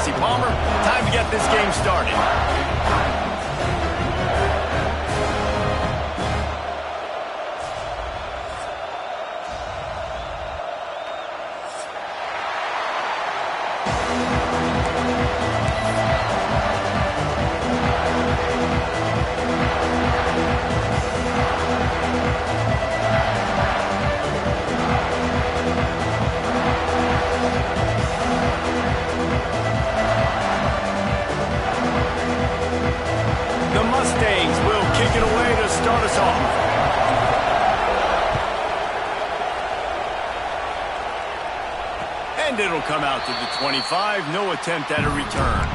Jesse Palmer. Time to get this game started. Start us off. And it'll come out to the 25. No attempt at a return.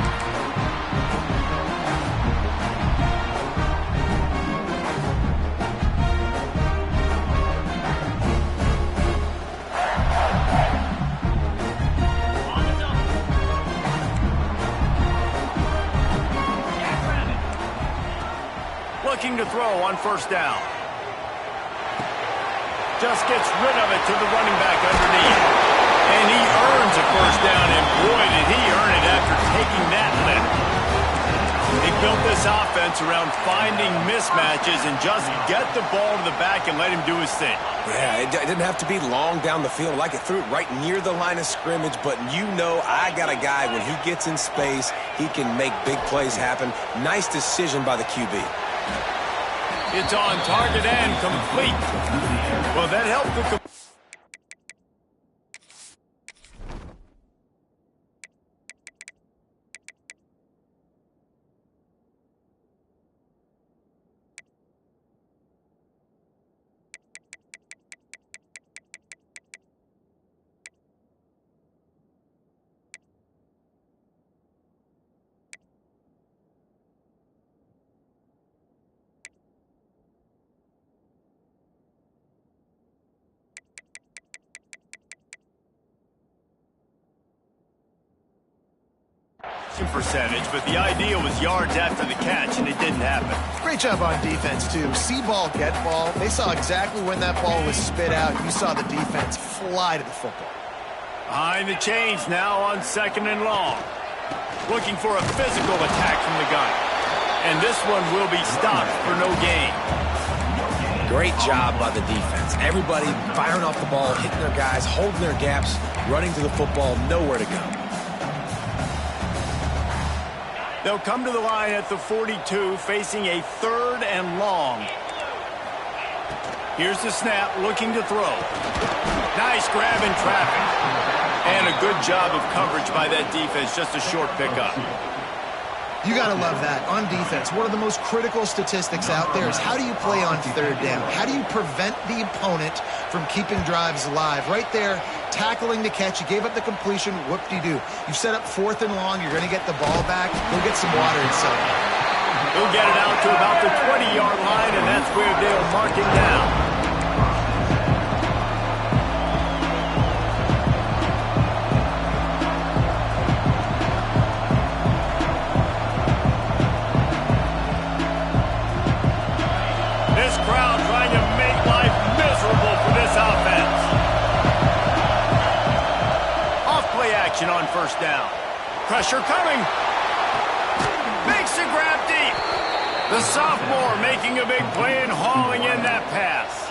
Looking to throw on first down. Just gets rid of it to the running back underneath. And he earns a first down, and boy, did he earn it after taking that lift. They built this offense around finding mismatches and just get the ball to the back and let him do his thing. Yeah, it didn't have to be long down the field. Like it threw it right near the line of scrimmage, but you know I got a guy, when he gets in space, he can make big plays happen. Nice decision by the QB. It's on target and complete. Well, that helped the... percentage, but the idea was yards after the catch, and it didn't happen. Great job on defense, too. See ball, get ball. They saw exactly when that ball was spit out. You saw the defense fly to the football. Behind the chains now on 2nd and long. Looking for a physical attack from the gun. And this one will be stopped for no gain. Great job by the defense. Everybody firing off the ball, hitting their guys, holding their gaps, running to the football, nowhere to go. They'll come to the line at the 42, facing a 3rd and long. Here's the snap, looking to throw. Nice grab in traffic. And a good job of coverage by that defense, just a short pickup. You got to love that. On defense, one of the most critical statistics out there is how do you play on 3rd down? How do you prevent the opponent from keeping drives alive? Right there, tackling the catch. You gave up the completion. Whoop-de-doo. You've set up 4th and long. You're going to get the ball back. Go get some water inside. He'll get it out to about the 20-yard line, and that's where they'll mark it down. This crowd trying to make life miserable for this offense. Off-play action on first down. Pressure coming. Makes the grab deep. The sophomore making a big play and hauling in that pass.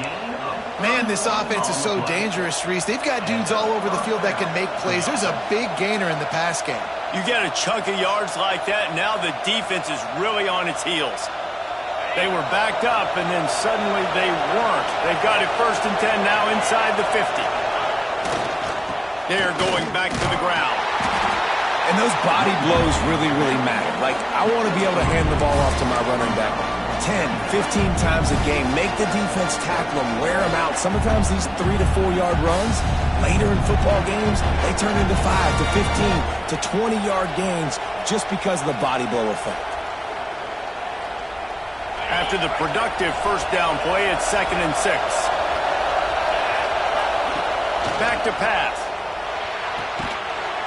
Man, this offense is so dangerous, Reese. They've got dudes all over the field that can make plays. There's a big gainer in the pass game. You get a chunk of yards like that, now the defense is really on its heels. They were backed up, and then suddenly they weren't. They've got it 1st and 10 now inside the 50. They're going back to the ground. And those body blows really, really matter. Like, I want to be able to hand the ball off to my running back 10, 15 times a game. Make the defense tackle them, wear them out. Sometimes these 3 to 4 yard runs, later in football games, they turn into 5 to 15 to 20 yard gains just because of the body blow effect. After the productive first down play, it's 2nd and 6. Back to pass.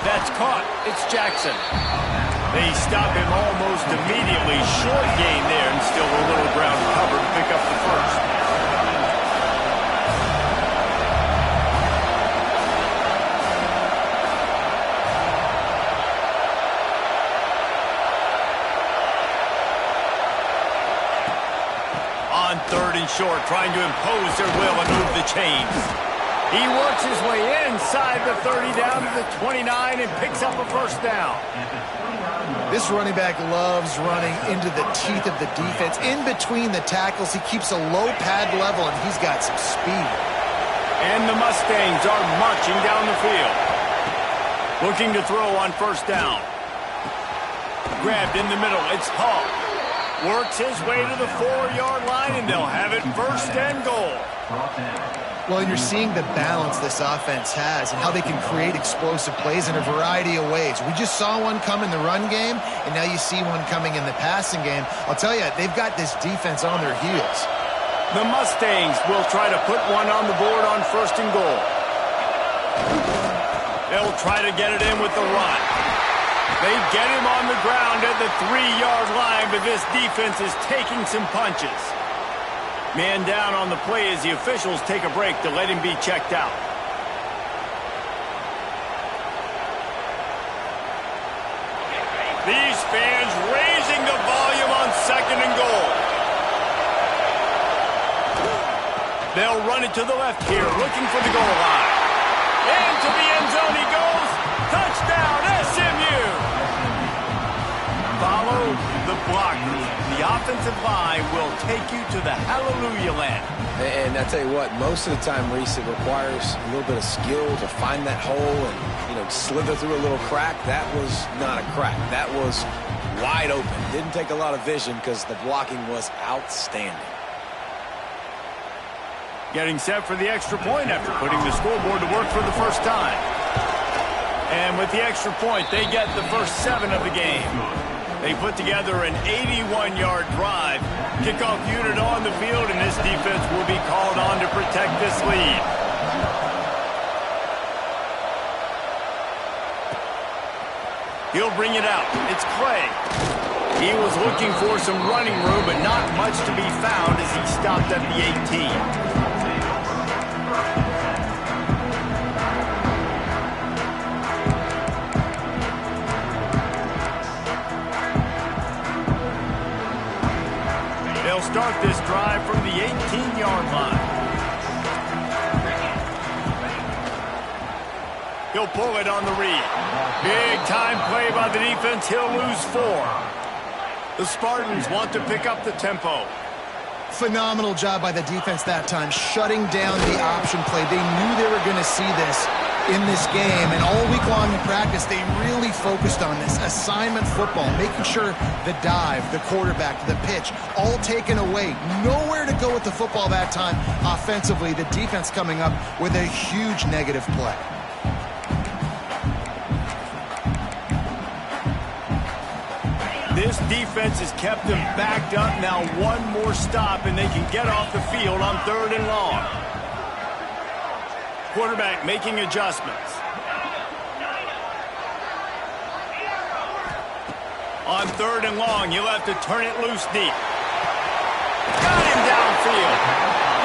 That's caught. It's Jackson. They stop him almost immediately. Short gain there, and still a little ground covered to pick up the first. short, trying to impose their will and move the chains. He works his way inside the 30 down to the 29 and picks up a first down. This running back loves running into the teeth of the defense. In between the tackles, he keeps a low pad level, and he's got some speed. And the Mustangs are marching down the field. Looking to throw on first down. Grabbed in the middle. It's Hall. Works his way to the 4-yard line, and they'll have it first and goal. Well, and you're seeing the balance this offense has and how they can create explosive plays in a variety of ways. We just saw one come in the run game, and now you see one coming in the passing game. I'll tell you, they've got this defense on their heels. The Mustangs will try to put one on the board on first and goal. They'll try to get it in with the run. They get him on the ground at the 3-yard line, but this defense is taking some punches. Man down on the play as the officials take a break to let him be checked out. These fans raising the volume on second and goal. They'll run it to the left here, looking for the goal line. Into the end zone he goes. Touchdown, SMU! Follow the blockers. The offensive line will take you to the hallelujah land. And I tell you what, most of the time, Reese, it requires a little bit of skill to find that hole and, slither through a little crack. That was not a crack. That was wide open. Didn't take a lot of vision because the blocking was outstanding. Getting set for the extra point after putting the scoreboard to work for the first time. And with the extra point, they get the first 7 of the game. They put together an 81-yard drive. Kickoff unit on the field, and this defense will be called on to protect this lead. He'll bring it out. It's Clay. He was looking for some running room, but not much to be found as he stopped at the 18. They'll start this drive from the 18-yard line. He'll pull it on the read. Big time play by the defense. He'll lose 4. The Spartans want to pick up the tempo. Phenomenal job by the defense that time, shutting down the option play. They knew they were going to see this in this game, and all week long in practice, they really focused on this assignment football, making sure the dive, the quarterback, the pitch, all taken away. Nowhere to go with the football that time offensively. The defense coming up with a huge negative play. This defense has kept them backed up. Now one more stop, and they can get off the field on 3rd and long. Quarterback making adjustments. On 3rd and long, you'll have to turn it loose deep. Got him downfield.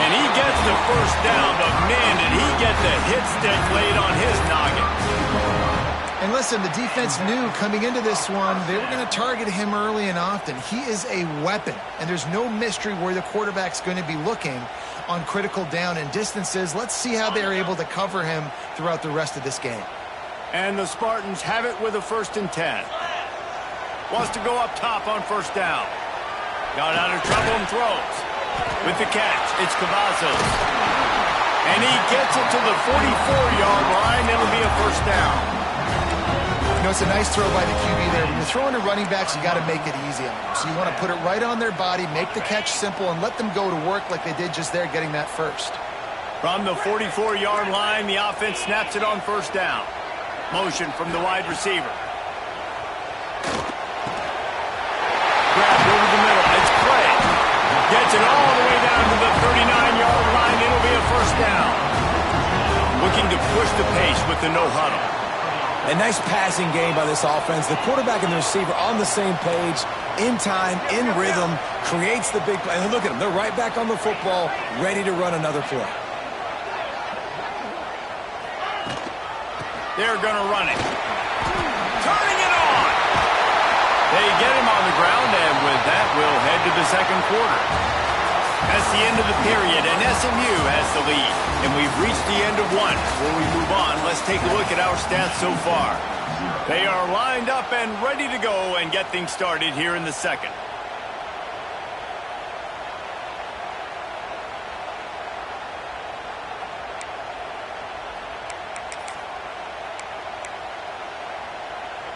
And he gets the first down, but man, did he get the hit stick laid on his noggin. And listen, the defense knew coming into this one, they were going to target him early and often. He is a weapon, and there's no mystery where the quarterback's going to be looking on critical down and distances. Let's see how they're able to cover him throughout the rest of this game. And the Spartans have it with a 1st and 10. Wants to go up top on first down. Got out of trouble and throws. With the catch, it's Cavazos. And he gets it to the 44-yard line. It'll be a first down. It's a nice throw by the QB there. When you're throwing to running backs, you got to make it easy on them. So you want to put it right on their body, make the catch simple, and let them go to work like they did just there, getting that first. From the 44-yard line, the offense snaps it on first down. Motion from the wide receiver. Grabbed over the middle. It's Clay. Gets it all the way down to the 39-yard line. It'll be a first down. Looking to push the pace with the no huddle. A nice passing game by this offense. The quarterback and the receiver on the same page, in time, in rhythm, creates the big play. And look at them. They're right back on the football, ready to run another play. They're going to run it. Turning it on. They get him on the ground, and with that, we'll head to the second quarter. That's the end of the period, and SMU has the lead. And we've reached the end of one. Before we move on, let's take a look at our stats so far. They are lined up and ready to go and get things started here in the second.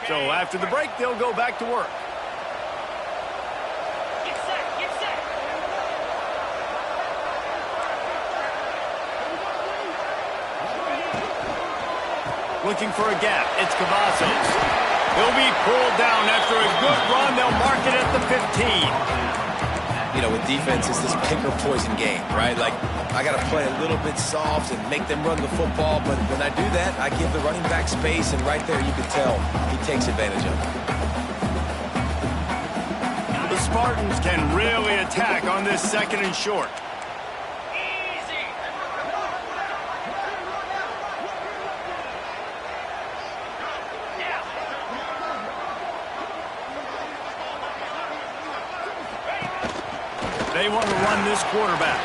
So after the break, they'll go back to work. Get set, get set. Looking for a gap. It's Cavazos. He'll be pulled down after a good run. They'll mark it at the 15. You know, with defense, it's this pick or poison game, right? Like, I got to play a little bit soft and make them run the football, but when I do that, I give the running back space, and right there you can tell he takes advantage of it. The Spartans can really attack on this second and short. Easy. They want to run this quarterback.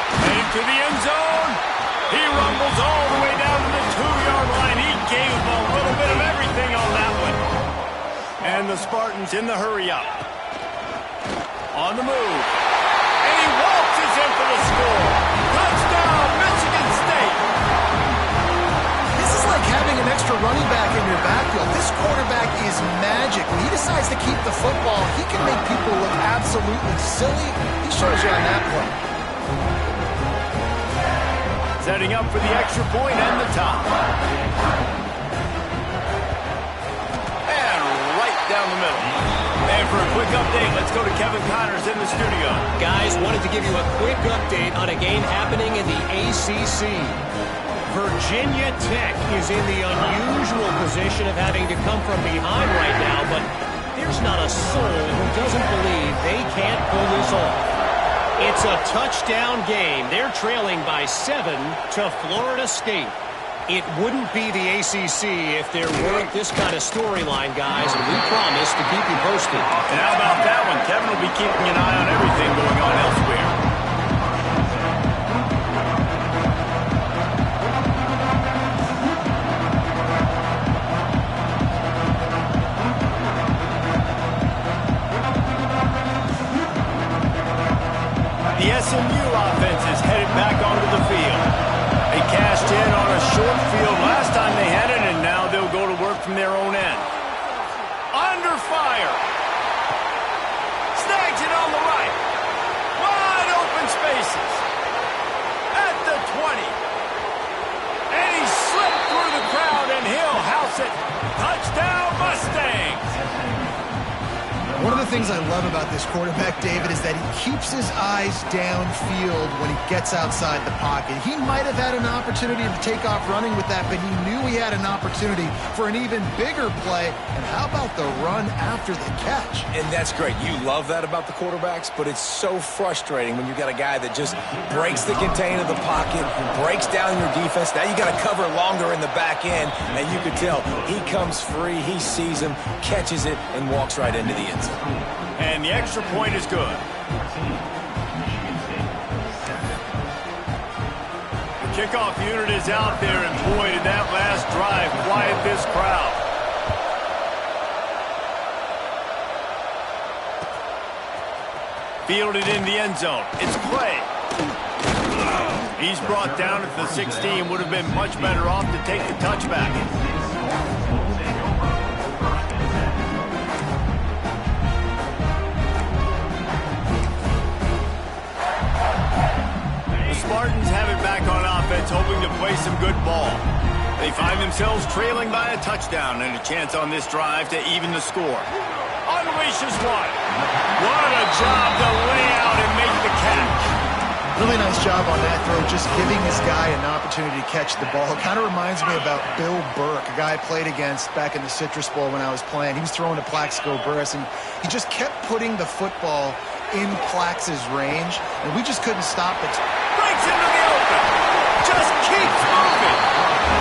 Into the end zone. He rumbles all the way down to the 2-yard line. He gave him a little bit of everything on that one. And the Spartans in the hurry up. On the move. And he waltzes in for the score. Touchdown, Michigan State. This is like having an extra running back in your backfield. This quarterback is magic. When he decides to keep the football, he can make people look absolutely silly. He shows you on that play. Setting up for the extra point and the top. And right down the middle. And for a quick update, let's go to Kevin Connors in the studio. Guys, wanted to give you a quick update on a game happening in the ACC. Virginia Tech is in the unusual position of having to come from behind right now, but there's not a soul who doesn't believe they can't pull this off. It's a touchdown game. They're trailing by 7 to Florida State. It wouldn't be the ACC if there weren't this kind of storyline, guys, and we promise to keep you posted. And how about that one? Kevin will be keeping an eye on everything going on elsewhere. The SMU offense is headed back onto the field. They cashed in on a short field last time they had it, and now they'll go to work from their own end. Under fire. Snags it on the right. Wide open spaces. At the 20. And he slipped through the crowd, and he'll house it. Touchdown, Mustangs. One of the things I love about this quarterback, David, is that he keeps his eyes downfield when he gets outside the pocket. He might have had an opportunity to take off running with that, but he knew he had an opportunity for an even bigger play. And how about the run after the catch? And that's great. You love that about the quarterbacks, but it's so frustrating when you got a guy that just breaks the contain of the pocket, breaks down your defense. Now you got to cover longer in the back end, and you can tell he comes free, he sees him, catches it, and walks right into the end zone. And the extra point is good. The kickoff unit is out there, and boy, did that last drive quiet this crowd. Fielded in the end zone. It's Clay. He's brought down at the 16. Would have been much better off to take the touchback. Spartans have it back on offense, hoping to play some good ball. They find themselves trailing by a touchdown and a chance on this drive to even the score. Unleashes one. What a job to lay out and make the catch. Really nice job on that throw, just giving this guy an opportunity to catch the ball. It kind of reminds me about Bill Burke, a guy I played against back in the Citrus Bowl when I was playing. He was throwing to Plaxico Burress, and he just kept putting the football in Plax's range, and we just couldn't stop it. Breaks into the open. Just keeps moving.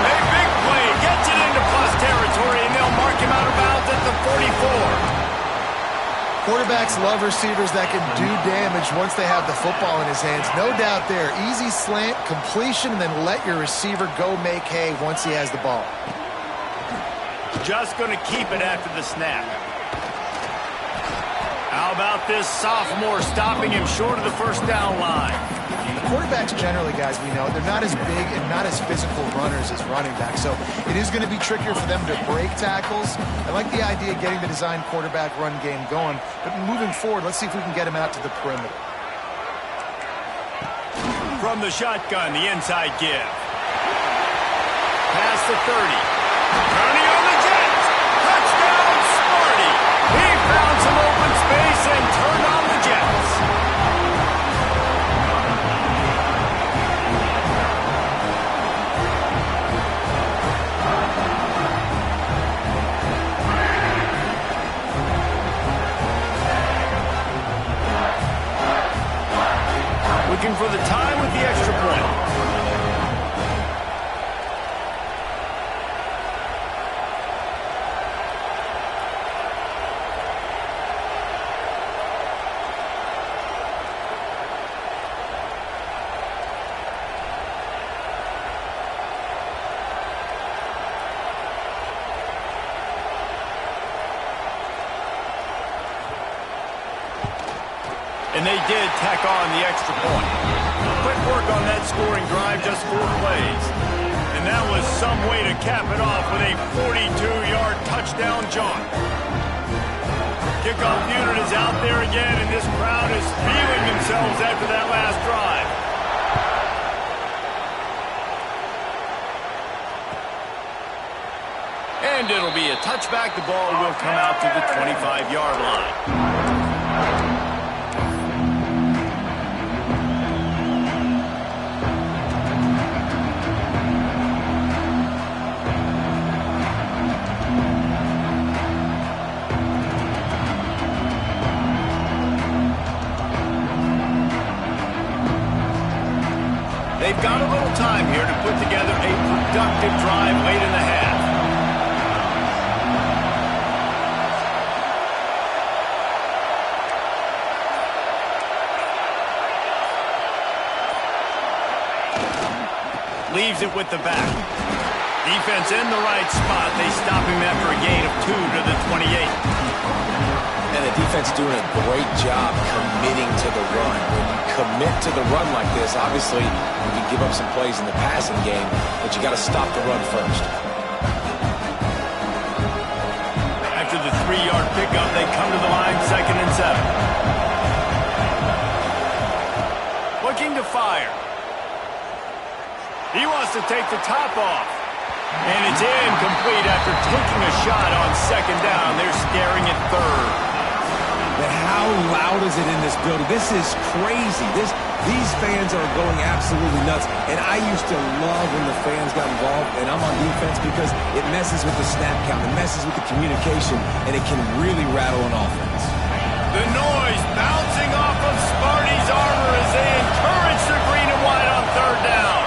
A big play. Gets it into plus territory, and they'll mark him out of bounds at the 44. Quarterbacks love receivers that can do damage once they have the football in his hands. No doubt there. Easy slant, completion, and then let your receiver go make hay once he has the ball. Just going to keep it after the snap. How about this sophomore stopping him short of the first down line? Quarterbacks generally, guys, we know, they're not as big and not as physical runners as running backs, so it is going to be trickier for them to break tackles. I like the idea of getting the design quarterback run game going, but moving forward, let's see if we can get him out to the perimeter. From the shotgun, the inside give. Past the 30. Turning on the Jets. Touchdown, Smarty. He found some open space and turned on the Jets. Looking for the tie with the extra point. And they did tack on the extra point. Quick work on that scoring drive, just 4 plays. And that was some way to cap it off with a 42-yard touchdown jaunt. Kickoff unit is out there again, and this crowd is feeling themselves after that last drive. And it'll be a touchback. The ball will come out to the 25-yard line. They've got a little time here to put together a productive drive late in the half. Leaves it with the back. Defense in the right spot. They stop him after a gain of 2 to the 28. And the defense doing a great job committing to the run. When you commit to the run like this, obviously you can give up some plays in the passing game, but you got to stop the run first. After the 3-yard pickup, they come to the line, 2nd and 7. Looking to fire. He wants to take the top off. And it's incomplete after taking a shot on 2nd down. They're staring at 3rd. But how loud is it in this building? This is crazy. These fans are going absolutely nuts. And I used to love when the fans got involved, and I'm on defense because it messes with the snap count. It messes with the communication, and it can really rattle an offense. The noise bouncing off of Sparty's armor as they encourage the green and white on 3rd down.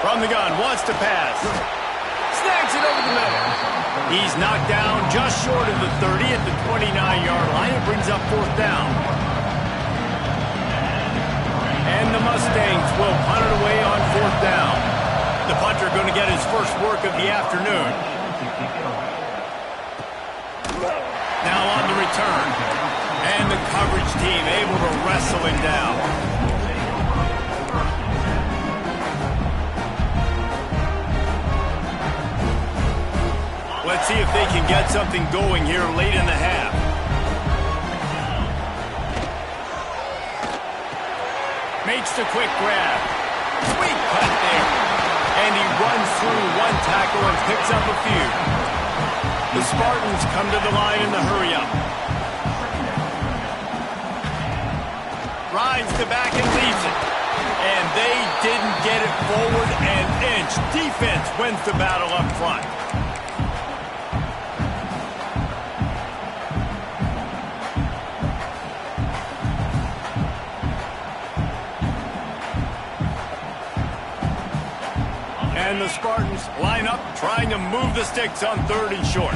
From the gun, wants to pass. Snags it over the middle. He's knocked down just short of the 30 at the 29-yard line. It brings up 4th down. And the Mustangs will punt it away on 4th down. The punter going to get his first work of the afternoon. Now on the return. And the coverage team able to wrestle him down. Let's see if they can get something going here late in the half. Makes the quick grab. Sweet cut there. And he runs through 1 tackle and picks up a few. The Spartans come to the line in the hurry-up. Rides the back and leaves it. And they didn't get it forward an inch. Defense wins the battle up front. And the Spartans line up, trying to move the sticks on 3rd and short.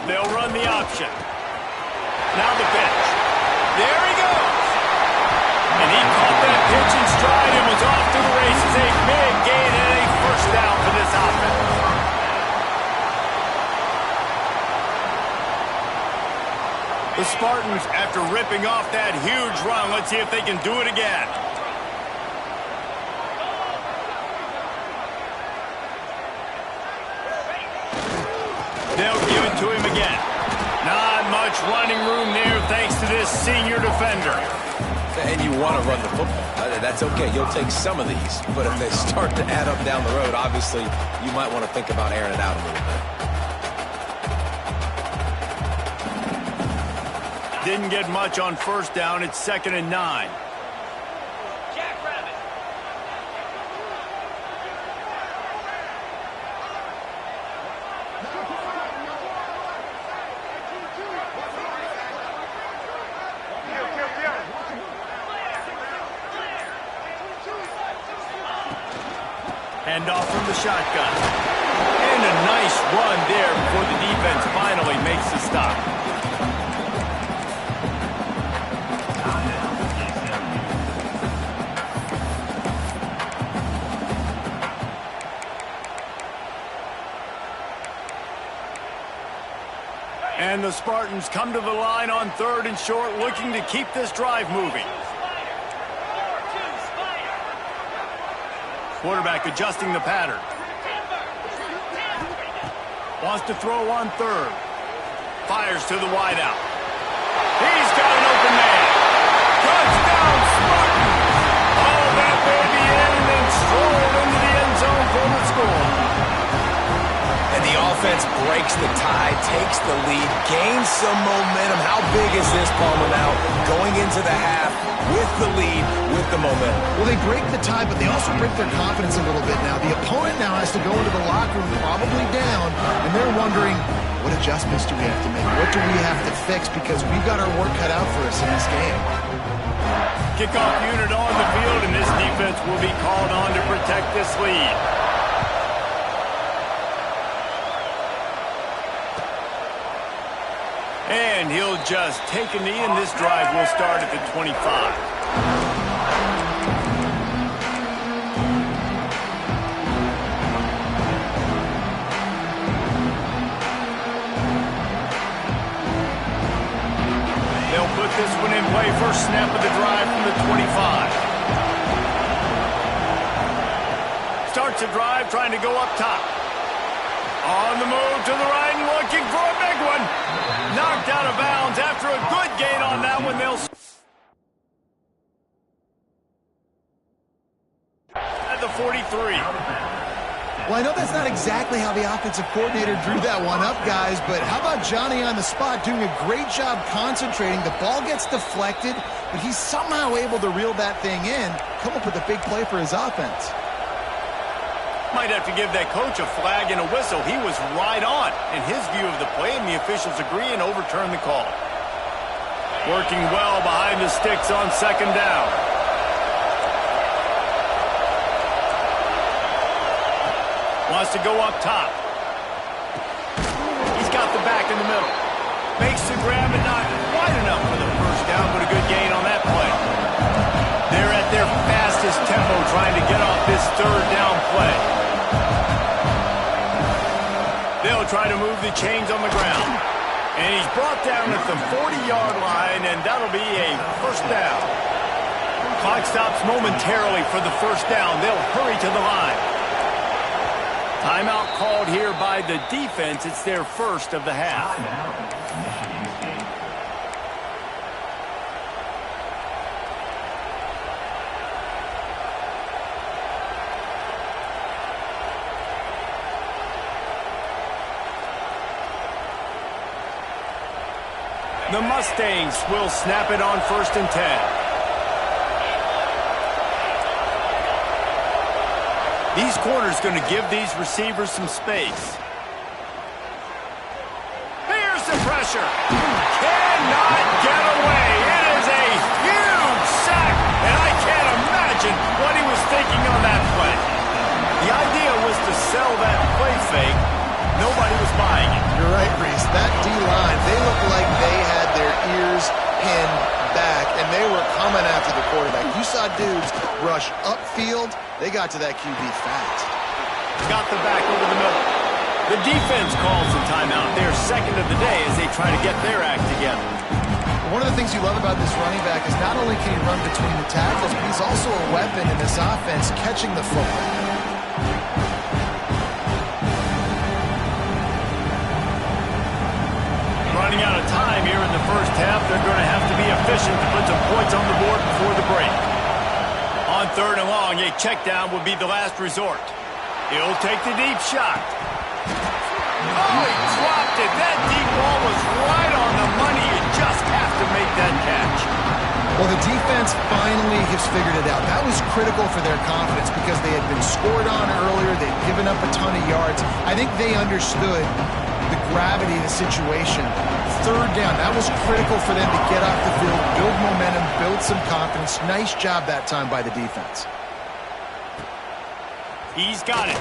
They'll run the option. Now the pitch. There he goes. And he caught that pitch in stride and was off to the races. A big gain and a first down for this offense. The Spartans, after ripping off that huge run, let's see if they can do it again. They'll give it to him again. Not much running room there thanks to this senior defender. And you want to run the football. That's okay. You'll take some of these. But if they start to add up down the road, obviously you might want to think about airing it out a little bit. Didn't get much on first down. It's 2nd and 9. Jackrabbit. Hand off from the shotgun. And a nice run there before the defense finally makes the stop. And the Spartans come to the line on 3rd and short, looking to keep this drive moving. Quarterback adjusting the pattern. Wants to throw on 3rd. Fires to the wideout. He's got an open man. Touchdown, Spartans! All that baby in and strolled into the end zone for the score. And the offense breaks the tie, takes the lead, gains some momentum. How big is this, Palmer, now? Going into the half with the lead, with the momentum. Well, they break the tie, but they also break their confidence a little bit now. The opponent now has to go into the locker room probably down, and they're wondering, what adjustments do we have to make? What do we have to fix? Because we've got our work cut out for us in this game. Kickoff unit on the field, and this defense will be called on to protect this lead. And he'll just take a knee, and this drive will start at the 25. They'll put this one in play. First snap of the drive from the 25. Starts the drive, trying to go up top. On the move to the right and looking for a big one. Knocked out of bounds after a good gain on that one. They'll at the 43. Well, I know that's not exactly how the offensive coordinator drew that one up, guys, but how about Johnny on the spot doing a great job concentrating? The ball gets deflected, but he's somehow able to reel that thing in, come up with a big play for his offense. Might have to give that coach a flag and a whistle. He was right on in his view of the play, and the officials agree and overturn the call. Working well behind the sticks on 2nd down. Wants to go up top. He's got the back in the middle. Makes the grab and not quite enough for the first down, but a good gain on that play. They're at their fastest tempo trying to get off this 3rd down play. They'll try to move the chains on the ground. And he's brought down at the 40-yard line, and that'll be a first down. Clock stops momentarily for the first down. They'll hurry to the line. Timeout called here by the defense. It's their first of the half. The Mustangs will snap it on 1st and 10. These corners going to give these receivers some space. Here's the pressure. Cannot get away. It is a huge sack, and I can't imagine what he was thinking on that play. The idea was to sell that play fake. Nobody was buying it. You're right, Reese. That D-line, they looked like they had their ears pinned back, and they were coming after the quarterback. You saw dudes rush upfield. They got to that QB fast. Got the back over the middle. The defense calls the timeout. They're second of the day as they try to get their act together. One of the things you love about this running back is not only can he run between the tackles, but he's also a weapon in this offense catching the football. Running out of time here in the first half. They're going to have to be efficient to put some points on the board before the break. On third and long, a check down would be the last resort. He'll take the deep shot. Oh, he dropped it. That deep ball was right on the money. You just have to make that catch. Well, the defense finally has figured it out. That was critical for their confidence because they had been scored on earlier. They'd given up a ton of yards. I think they understood the gravity of the situation. Third down, that was critical for them to get off the field, build momentum, build some confidence. Nice job that time by the defense. He's got it.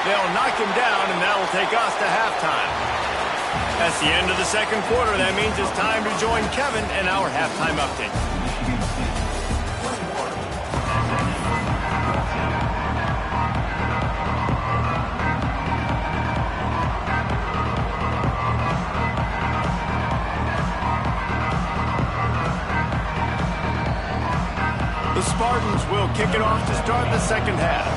They'll knock him down, and that'll take us to halftime. That's the end of the second quarter. That means it's time to join Kevin in our halftime update. The Spartans will kick it off to start the second half.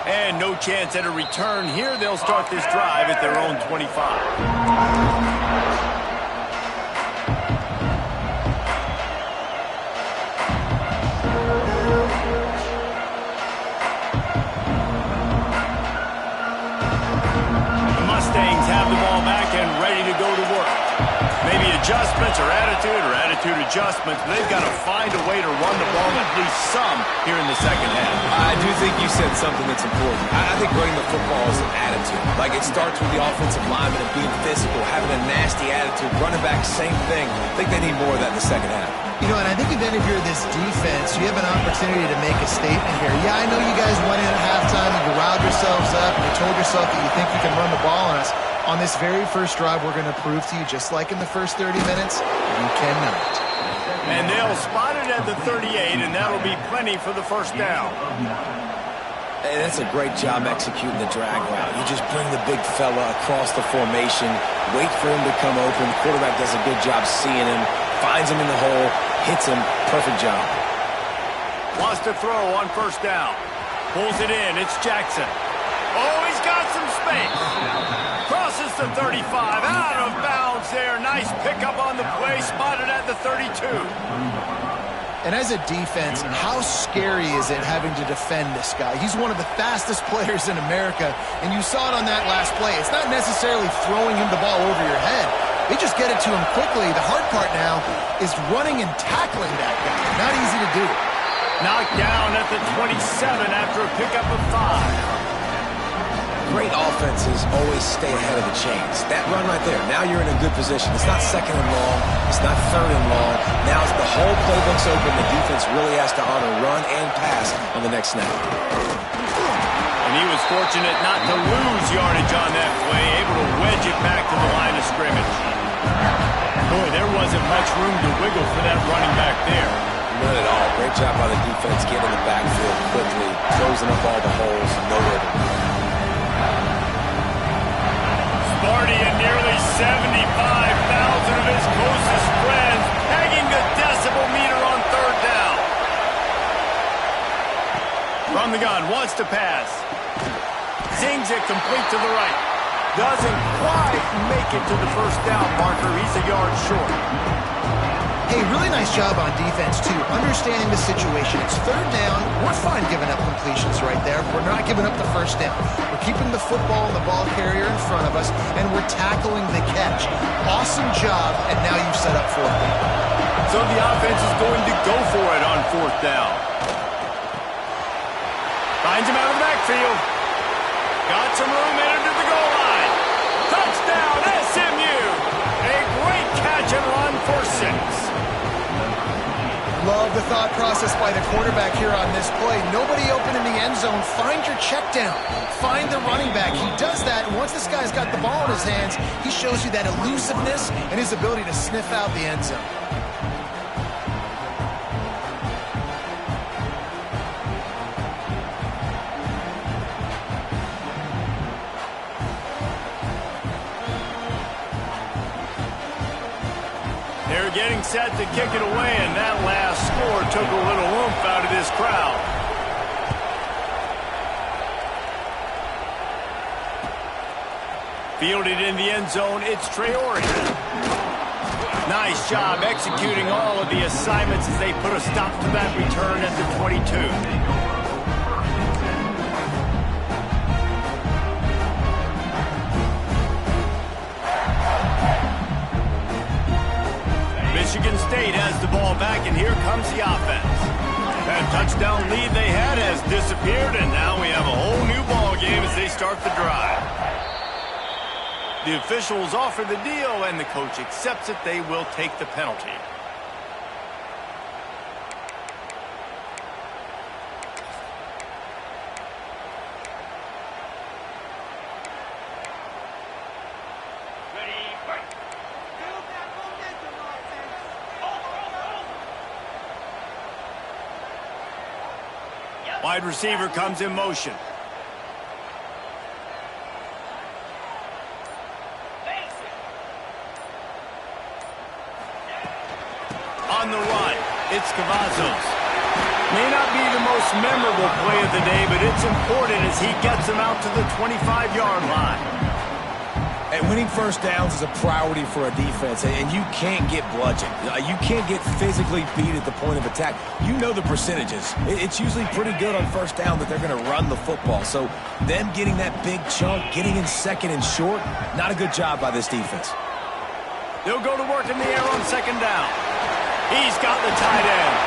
And no chance at a return here. They'll start this drive at their own 25. Mustangs have the ball back and ready to go to work. Maybe adjustments or attitude adjustments. They've got to find a way to run the ball at least some here in the second half. I do think you said something that's important. I think running the football is an attitude. Like, it starts with the offensive lineman and being physical, having a nasty attitude. Running back, same thing. I think they need more of that in the second half. You know, and I think even if you're this defense, you have an opportunity to make a statement here. Yeah, I know you guys went in at halftime and you riled yourselves up and you told yourself that you think you can run the ball on us. On this very first drive, we're going to prove to you, just like in the first 30 minutes, you cannot. And they'll spot it at the 38, and that'll be plenty for the first down. Hey, that's a great job executing the drag route. You just bring the big fella across the formation, wait for him to come open. The quarterback does a good job seeing him, finds him in the hole, hits him. Perfect job. Wants to throw on first down. Pulls it in. It's Jackson. Oh, he's got some space. Crosses the 35. Out of bounds there. Nice pickup on the play. Spotted at the 32. And as a defense, how scary is it having to defend this guy? He's one of the fastest players in America, and you saw it on that last play. It's not necessarily throwing him the ball over your head. They just get it to him quickly. The hard part now is running and tackling that guy. Not easy to do. Knocked down at the 27 after a pickup of 5. Great offenses always stay ahead of the chains. That run right there, now you're in a good position. It's not second and long. It's not third and long. Now the whole playbook's open. The defense really has to honor run and pass on the next snap. And he was fortunate not to lose yardage on that play, able to wedge it back to the line of scrimmage. Boy, there wasn't much room to wiggle for that running back there. None at all. Great job by the defense getting in the backfield quickly, closing up all the holes, nowhere to run. Sparty and nearly 75,000 of his closest friends pegging the decibel meter on third down. From the gun, wants to pass. Zings it complete to the right. Doesn't quite make it to the first down marker. He's a yard short. Hey, really nice job on defense, too. Understanding the situation. It's third down. We're fine giving up completions right there. We're not giving up the first down. We're keeping the football and the ball carrier in front of us, and we're tackling the catch. Awesome job, and now you've set up fourth down. So the offense is going to go for it on fourth down. Finds him out of the backfield. Got some room headed to the goal line. Touchdown, SMU. A great catch and run for 6. Love the thought process by the quarterback here on this play. Nobody open in the end zone. Find your check down. Find the running back. He does that, and once this guy's got the ball in his hands, he shows you that elusiveness and his ability to sniff out the end zone. They're getting set to kick it away, and that last score took a little oomph out of this crowd. Fielded in the end zone, it's Traore. Nice job executing all of the assignments as they put a stop to that return at the 22. Michigan State has the ball back, and here comes the offense. That touchdown lead they had has disappeared, and now we have a whole new ball game as they start the drive. The officials offer the deal, and the coach accepts it. They will take the penalty. Wide receiver comes in motion. On the run, it's Cavazos. May not be the most memorable play of the day, but it's important as he gets him out to the 25-yard line. And winning first downs is a priority for a defense, and you can't get bludgeoned. You can't get physically beat at the point of attack. You know the percentages. It's usually pretty good on first down that they're going to run the football. So them getting that big chunk, getting in second and short, not a good job by this defense. They'll go to work in the air on second down. He's got the tight end.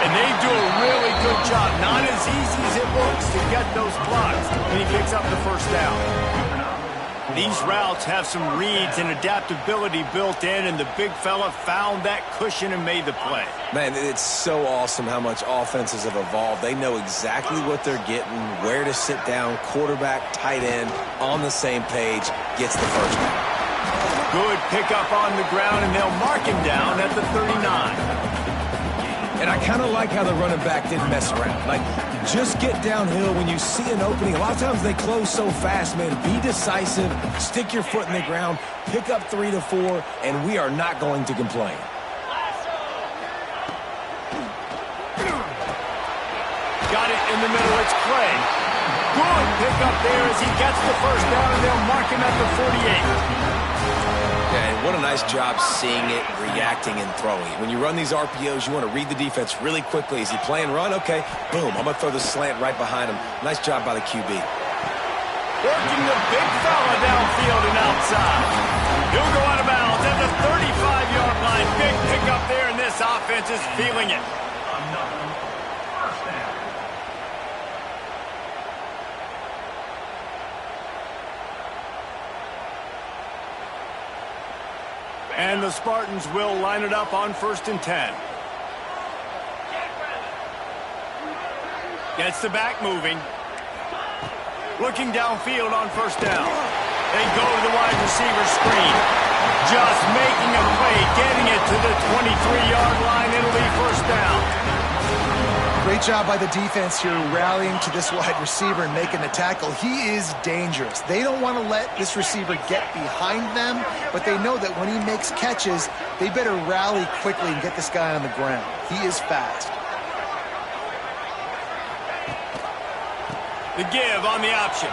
And they do a really good job. Not as easy as it looks to get those blocks. And he picks up the first down. These routes have some reads and adaptability built in, and the big fella found that cushion and made the play. Man, it's so awesome how much offenses have evolved. They know exactly what they're getting, where to sit down, quarterback, tight end, on the same page, gets the first down. Good pickup on the ground, and they'll mark him down at the 39. And I kind of like how the running back didn't mess around. Like, just get downhill when you see an opening. A lot of times they close so fast, man. Be decisive, stick your foot in the ground, pick up 3 to 4, and we are not going to complain. Got it in the middle, it's Clay. Good pick up there as he gets the first down, and they'll mark him at the 48. Yeah, and what a nice job seeing it, reacting, and throwing. When you run these RPOs, you want to read the defense really quickly. Is he playing run? Okay, boom, I'm going to throw the slant right behind him. Nice job by the QB. Working the big fella downfield and outside. He'll go out of bounds at the 35-yard line. Big pickup there, and this offense is feeling it. And the Spartans will line it up on 1st and 10. Gets the back moving. Looking downfield on first down. They go to the wide receiver screen. Just making a play, getting it to the 23-yard line. It'll be first down. Great job by the defense here rallying to this wide receiver and making the tackle. He is dangerous. They don't want to let this receiver get behind them, but they know that when he makes catches, they better rally quickly and get this guy on the ground. He is fast. The give on the option.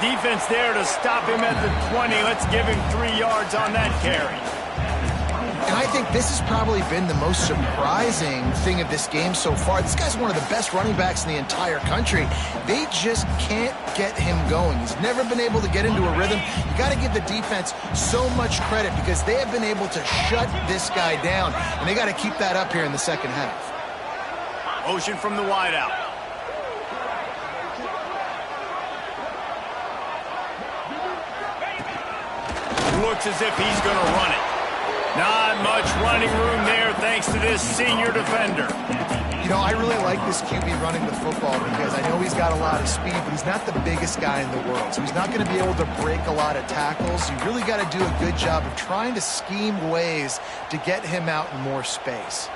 Defense there to stop him at the 20. Let's give him 3 yards on that carry. And I think this has probably been the most surprising thing of this game so far. This guy's one of the best running backs in the entire country. They just can't get him going. He's never been able to get into a rhythm. You got to give the defense so much credit because they have been able to shut this guy down, and they got to keep that up here in the second half. Motion from the wideout. Looks as if he's going to run it. Not much running room there thanks to this senior defender. You know, I really like this QB running the football because I know he's got a lot of speed, but he's not the biggest guy in the world. So he's not going to be able to break a lot of tackles. You really got to do a good job of trying to scheme ways to get him out in more space.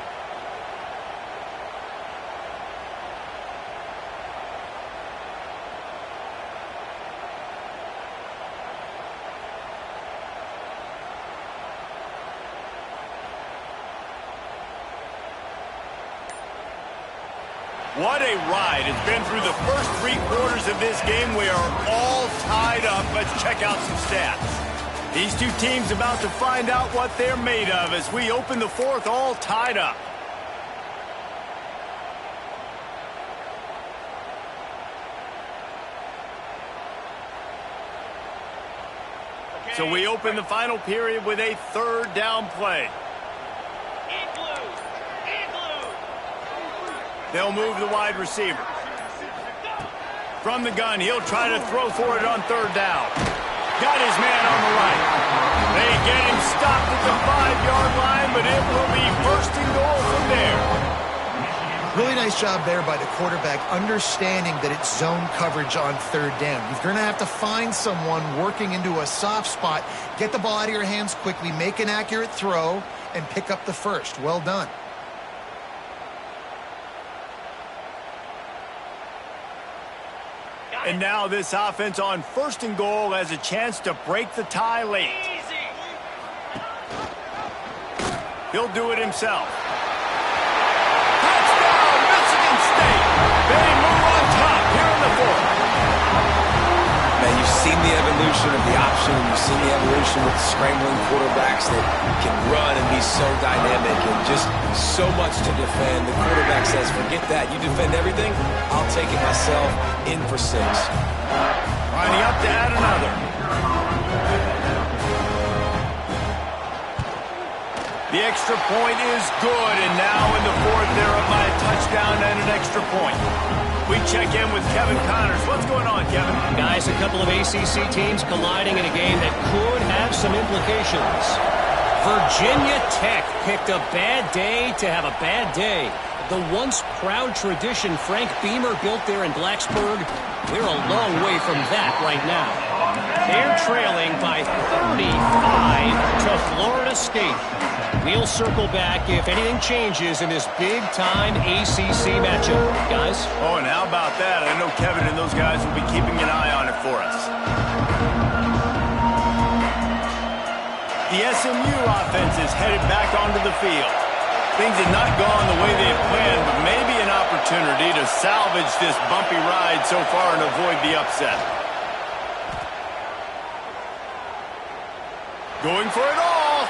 What a ride. It's been through the first 3 quarters of this game. We are all tied up. Let's check out some stats. These two teams about to find out what they're made of as we open the 4th all tied up. So we open the final period with a 3rd down play. They'll move the wide receiver. From the gun, he'll try to throw for it on 3rd down. Got his man on the right. They get him stopped at the 5-yard line, but it will be 1st and goal from there. Really nice job there by the quarterback, understanding that it's zone coverage on 3rd down. You're going to have to find someone working into a soft spot, get the ball out of your hands quickly, make an accurate throw, and pick up the 1st. Well done. And now this offense on 1st and goal has a chance to break the tie late. He'll do it himself. Touchdown, Michigan State. They move on top here in the 4th. Man, you've seen the evolution of the option. You've seen the evolution with scrambling quarterbacks that can run and be so dynamic and just so much to defend. The quarterback says, forget that. You defend everything, I'll take it myself. In for 6. Lining up to add another. The extra point is good, and now in the 4th, they're up by a touchdown and an extra point. We check in with Kevin Connors. What's going on, Kevin? Guys, a couple of ACC teams colliding in a game that could have some implications. Virginia Tech picked a bad day to have a bad day. The once proud tradition Frank Beamer built there in Blacksburg, we're a long way from that right now. They're trailing by 35 to Florida State. We'll circle back if anything changes in this big-time ACC matchup. Guys? Oh, and how about that? I know Kevin and those guys will be keeping an eye on it for us. The SMU offense is headed back onto the field. Things have not gone the way they had planned, but maybe an opportunity to salvage this bumpy ride so far and avoid the upset. Going for it all.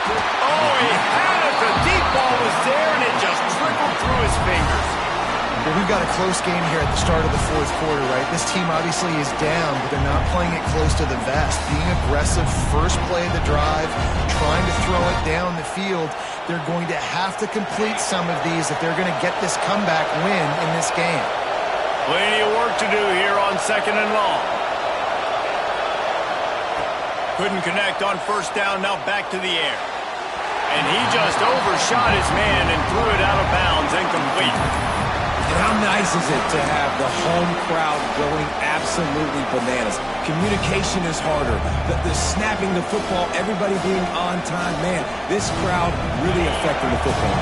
Oh, he had it. The deep ball was there, and it just trickled through his fingers. Well, we've got a close game here at the start of the 4th quarter, right? This team obviously is down, but they're not playing it close to the vest. Being aggressive, first play of the drive, trying to throw it down the field. They're going to have to complete some of these if they're going to get this comeback win in this game. Plenty of work to do here on 2nd and long. Couldn't connect on 1st down, now back to the air. And he just overshot his man and threw it out of bounds, incomplete. And how nice is it to have the home crowd going absolutely bananas? Communication is harder. The snapping the football, everybody being on time. Man, this crowd really affecting the football.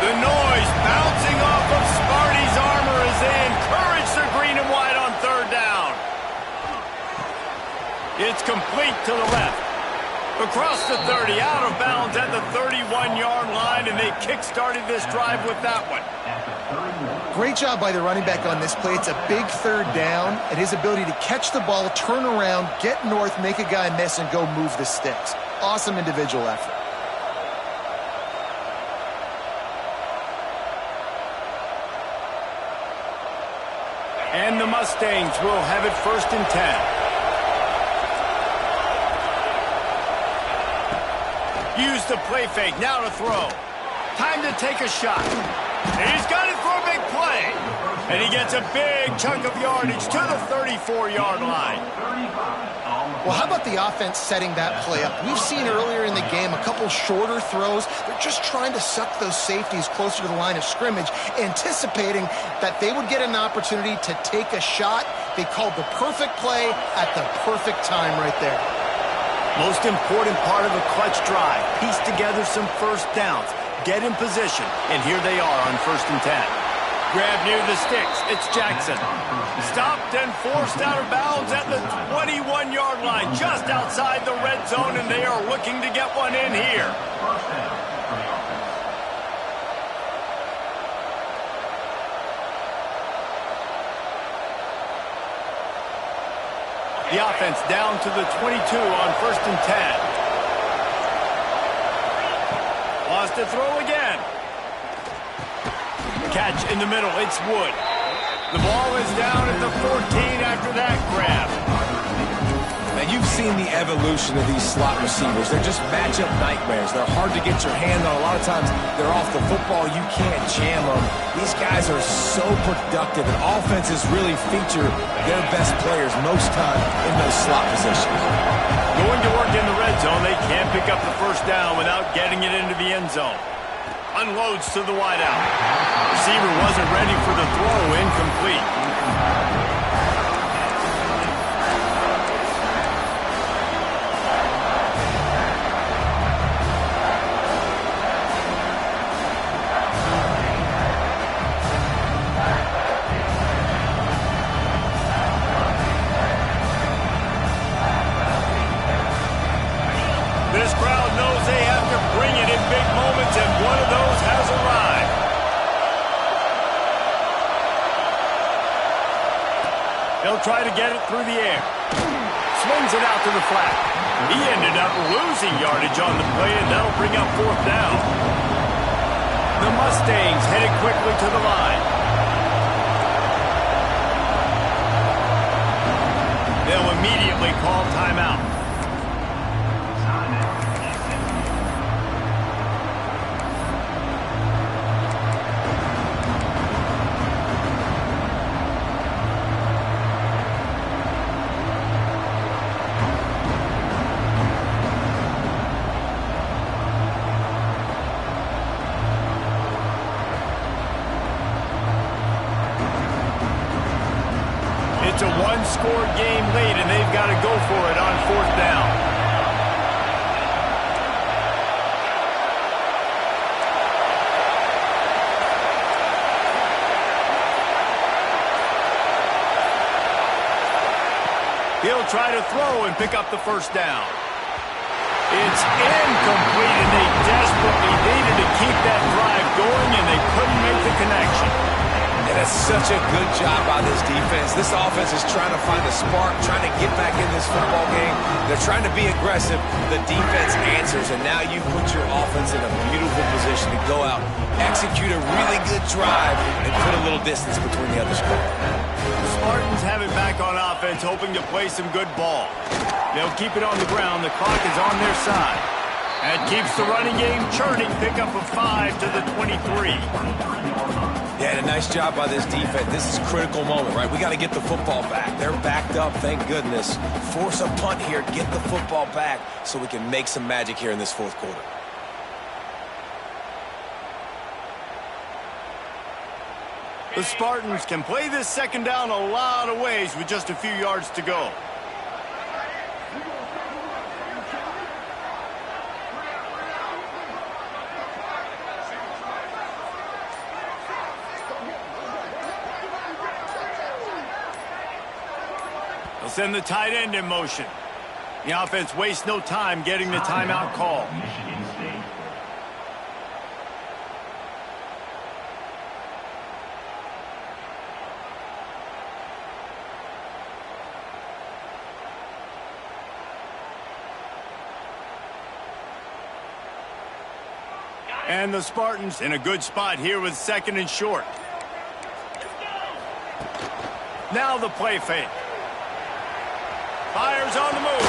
The noise bouncing off of Sparty's armor as they encourage the green and white on 3rd down. It's complete to the left. Across the 30, out of bounds at the 31-yard line, and they kick-started this drive with that one. Great job by the running back on this play. It's a big 3rd down, and his ability to catch the ball, turn around, get north, make a guy miss, and go move the sticks. Awesome individual effort. And the Mustangs will have it 1st and 10. Use the play fake, now to throw. Time to take a shot. He's got it for a big play. And he gets a big chunk of yardage to the 34-yard line. Well, how about the offense setting that play up? We've seen earlier in the game a couple shorter throws. They're just trying to suck those safeties closer to the line of scrimmage, anticipating that they would get an opportunity to take a shot. They called the perfect play at the perfect time right there. Most important part of a clutch drive. Piece together some first downs. Get in position. And here they are on 1st and 10. Grab near the sticks. It's Jackson. Stopped and forced out of bounds at the 21-yard line, just outside the red zone, and they are looking to get one in here. The offense down to the 22 on 1st and 10. Lost to throw again. Catch in the middle. It's Wood. The ball is down at the 14 after that grab. And you've seen the evolution of these slot receivers. They're just matchup nightmares. They're hard to get your hand on. A lot of times they're off the football. You can't jam them. These guys are so productive, and offenses really feature their best players most time in those slot positions. Going to work in the red zone. They can't pick up the first down without getting it into the end zone. Unloads to the wideout. Receiver wasn't ready for the throw. Incomplete. This crowd knows they have to bring it in big moments, and one of those has arrived. They'll try to get it through the air. Swings it out to the flat. He ended up losing yardage on the play, and that'll bring up 4th down. The Mustangs headed quickly to the line. They'll immediately call timeout. It's a one-score game late, and they've got to go for it on 4th down. He'll try to throw and pick up the first down. It's incomplete, and they desperately needed to keep that drive going, and they couldn't make the connection. And that's such a good job by this defense. This offense is trying to find a spark, trying to get back in this football game. They're trying to be aggressive. The defense answers, and now you put your offense in a beautiful position to go out, execute a really good drive, and put a little distance between the other squad. The Spartans have it back on offense, hoping to play some good ball. They'll keep it on the ground. The clock is on their side. That keeps the running game churning. Pick up a 5 to the 23. Yeah, and a nice job by this defense. This is a critical moment, right? We got to get the football back. They're backed up, thank goodness. Force a punt here, get the football back so we can make some magic here in this 4th quarter. The Spartans can play this 2nd down a lot of ways with just a few yards to go. They'll send the tight end in motion. The offense wastes no time getting the timeout call. And the Spartans in a good spot here with 2nd and short. Now the play fake. Fires on the move.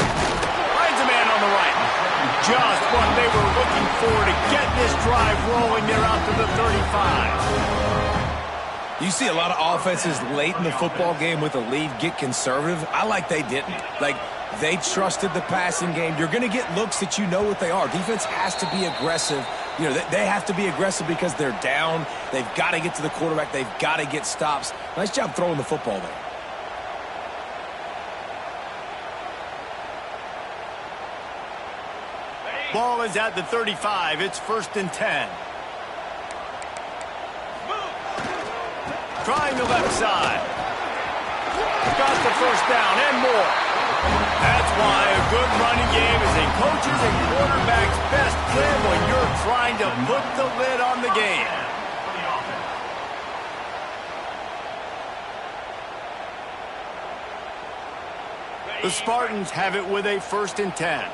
Finds a man on the right. Just what they were looking for to get this drive rolling. They're out to the 35. You see a lot of offenses late in the football game with a lead get conservative. I like they didn't. Like, they trusted the passing game. You're going to get looks that you know what they are. Defense has to be aggressive. You know, they have to be aggressive because they're down. They've got to get to the quarterback. They've got to get stops. Nice job throwing the football there. Ball is at the 35. It's 1st and 10. Trying the left side. Got the first down and more. That's why a good running game is a coach's and quarterback's best friend when you're trying to put the lid on the game. The Spartans have it with a 1st and 10.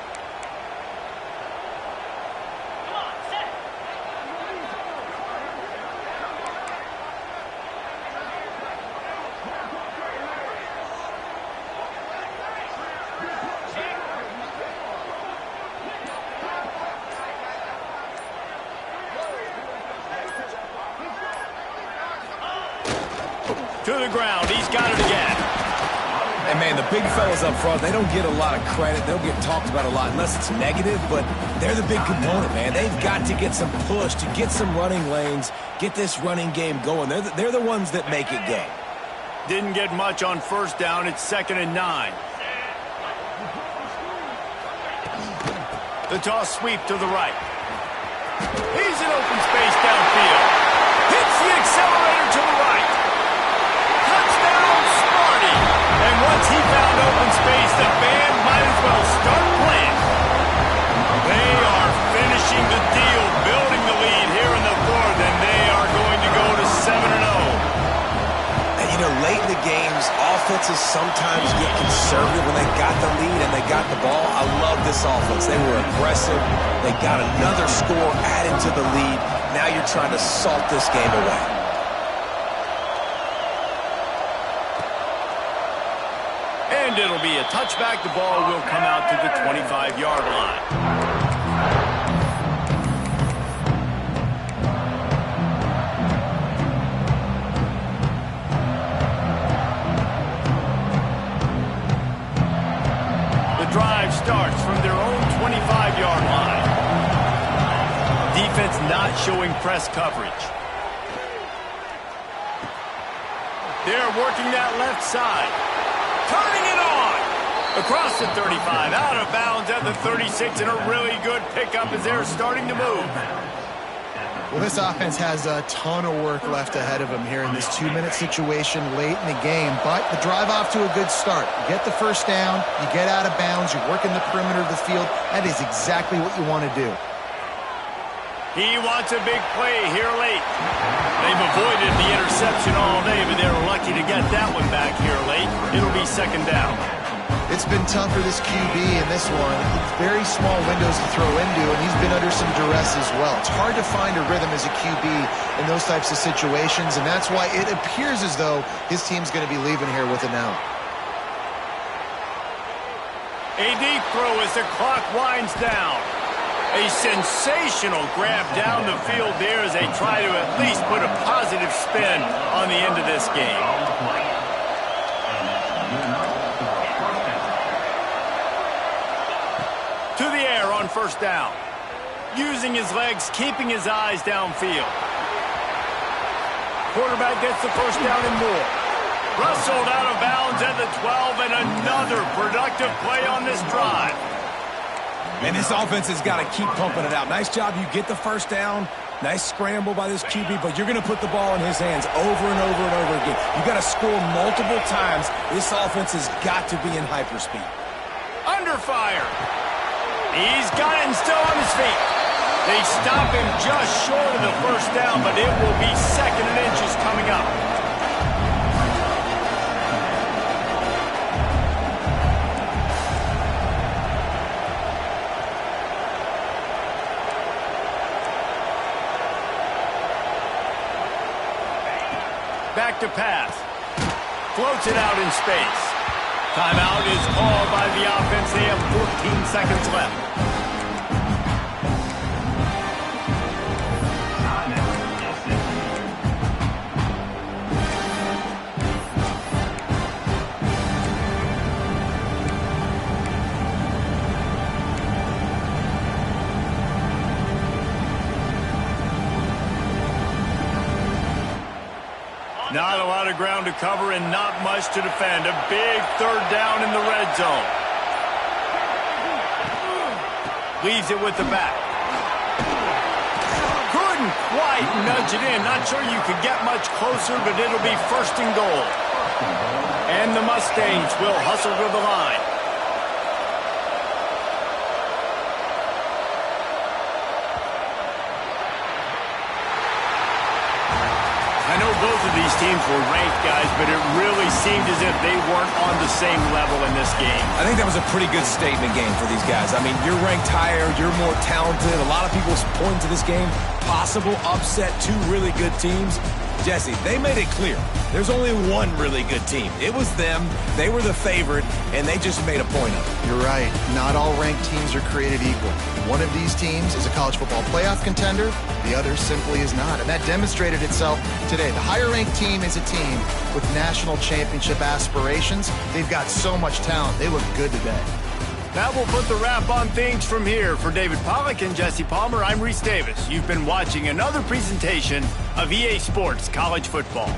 To the ground. He's got it again. And, man, the big fellas up front, they don't get a lot of credit. They'll get talked about a lot unless it's negative, but they're the big component, man. They've got to get some push, to get some running lanes, get this running game going. They're the ones that make it go. Didn't get much on 1st down. It's 2nd and 9. The toss sweep to the right. He's in open space downfield. Hits the accelerator to the right. Touchdown, Sparty. And once he found open space, the band might as well start playing. They are finishing the deal, building the lead here in the 4th, and they are going to go to 7-0. And, you know, late in the games, offenses sometimes get conservative when they got the lead and they got the ball. I love this offense. They were aggressive. They got another score added to the lead. Now you're trying to salt this game away. And it'll be a touchback. The ball will come out to the 25-yard line. The drive starts from their own 25-yard line. Defense not showing press coverage. They're working that left side. Turning it on. Across the 35, out of bounds at the 36, and a really good pickup as they're starting to move. Well, this offense has a ton of work left ahead of them here in this 2-minute situation late in the game, but the drive off to a good start. You get the first down, you get out of bounds, you're working the perimeter of the field. That is exactly what you want to do. He wants a big play here late. They've avoided the interception all day, but they're lucky to get that one back here late. It'll be 2nd down. It's been tough for this QB in this one. Very small windows to throw into, and he's been under some duress as well. It's hard to find a rhythm as a QB in those types of situations, and that's why it appears as though his team's going to be leaving here with an out. A deep throw as the clock winds down. A sensational grab down the field there as they try to at least put a positive spin on the end of this game. To the air on 1st down. Using his legs, keeping his eyes downfield. Quarterback gets the first down and more. Rustled out of bounds at the 12, and another productive play on this drive. And this offense has got to keep pumping it out. Nice job. You get the first down. Nice scramble by this QB, but you're going to put the ball in his hands over and over and over again. You got to score multiple times. This offense has got to be in hyperspeed. Under fire. He's got it and still on his feet. They stop him just short of the first down, but it will be 2nd and inches coming up. Back to pass. Floats it out in space. Timeout is called by the offense. They have 14 seconds left. Not a lot of ground to cover and not much to defend. A big third down in the red zone. Leaves it with the back. Couldn't quite nudge it in. Not sure you could get much closer, but it'll be first and goal. And the Mustangs will hustle to the line. I know both of these teams were ranked, guys, but it really seemed as if they weren't on the same level in this game. I think that was a pretty good statement game for these guys. I mean, you're ranked higher, you're more talented. A lot of people point to this game. Possible upset, two really good teams. Jesse, they made it clear. There's only one really good team. It was them. They were the favorite, and they just made a point of it. You're right. Not all ranked teams are created equal. One of these teams is a college football playoff contender. The other simply is not. And that demonstrated itself today. The higher-ranked team is a team with national championship aspirations. They've got so much talent. They look good today. That will put the wrap on things from here. For David Pollack and Jesse Palmer, I'm Reese Davis. You've been watching another presentation of EA Sports College Football.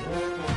it.